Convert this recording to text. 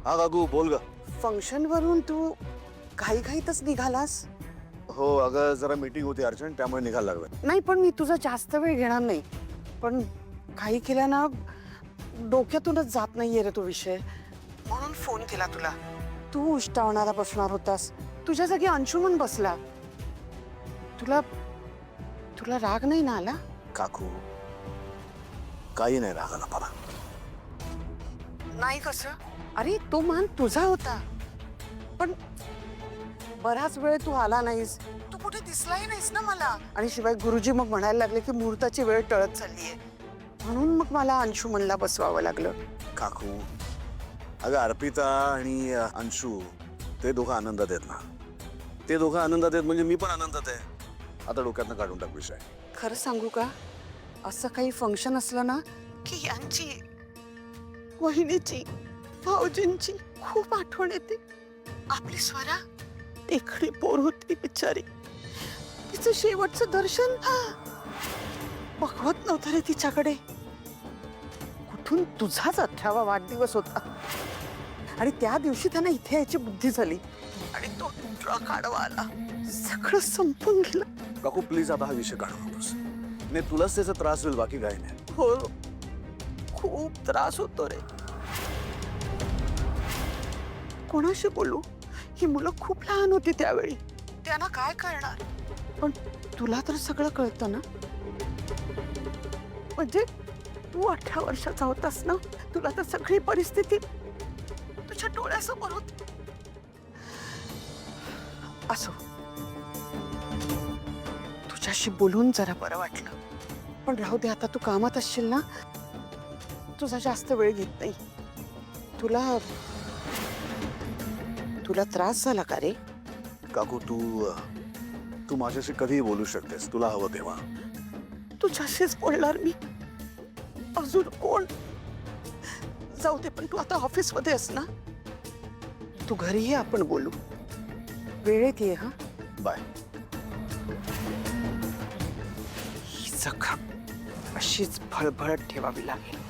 हा काकू बोल ग. फंक्शन वरून तू घाईघाईतच निघालास? हो अगं जरा मीटिंग होती अर्जंट त्यामुळे निघायला लागलं. नाही पण मी तुझा जास्त वेळ घेणार नाही. पण घाई केल्या ना डोक्यातूनच जात नाहीये रे तो विषय, म्हणून फोन केला तुला. तू उष्टावणारा बसणार होतास, तुझ्या जागी अंशुमन बसला. तुला तुला राग नाही ना आला? काकू काही नाही रागाला मला. नाही कसं? अरे तो मान तुझा होता, पण बराच वेळ तू आला नाहीस, तू कुठे दिसलाही नाहीस ना मला. आणि शिवाय गुरुजी मग म्हणायला लागले की मुहूर्ताची वेळ टळत चाललीये, म्हणून मग मला अंशुमनला बसवावं लागलं. काकू अगं अर्पिता आणि अंशू ते दोघं आनंदात आहेत ना. ते दोघं आनंदात आहेत म्हणजे मी पण आनंदात आहे. आता डोक्यातनं काढून टाक विषय. खरं सांगू का, असं काही फंक्शन असलं ना की यांची, वहिनीची, भाऊजींची खूप आठवण येते. आपली स्वरा देखणी पोर होती बिचारी, तिचं शेवटचं दर्शन बघवत नव्हतं रे तिच्याकडे. कुठून तुझाच 18वा वाढदिवस होता आणि त्या दिवशी त्यांना इथे यायची बुद्धी झाली आणि तो ट्रक आडवा आला, सगळं संपून गेलं. काकू प्लीज आता हा विषय काढू नकोस. नाही तुलाच त्याचा त्रास होईल बाकी काही नाही. हो खूप त्रास होतो रे. कोणाशी बोलू? ही मुलं खूप लहान होती त्यावेळी, त्यांना काय कळणार? पण तुला तर सगळं कळतं ना. म्हणजे तू 18 वर्षाचा होतास ना, तुला तर सगळी परिस्थिती तुझ्या डोळ्यासमोर होती. असो, तुझ्याशी बोलून जरा बरं वाटलं. पण राहू दे, आता तू कामात असशील ना, तुझा जास्त वेळ घेत नाही. तुला तुला त्रास झाला का रे? काकू तू माझ्याशी कधीही बोलू शकतेस, तुला हवं तेव्हा. तुझ्याशीच बोलणार मी, अजून कोण? जाऊ दे, पण तू आता ऑफिस मध्ये अस ना, तू घरी ये, आपण बोलू. वेळेत ये. हा बाय. ही जखम अशीच भळभळत ठेवावी लागेल.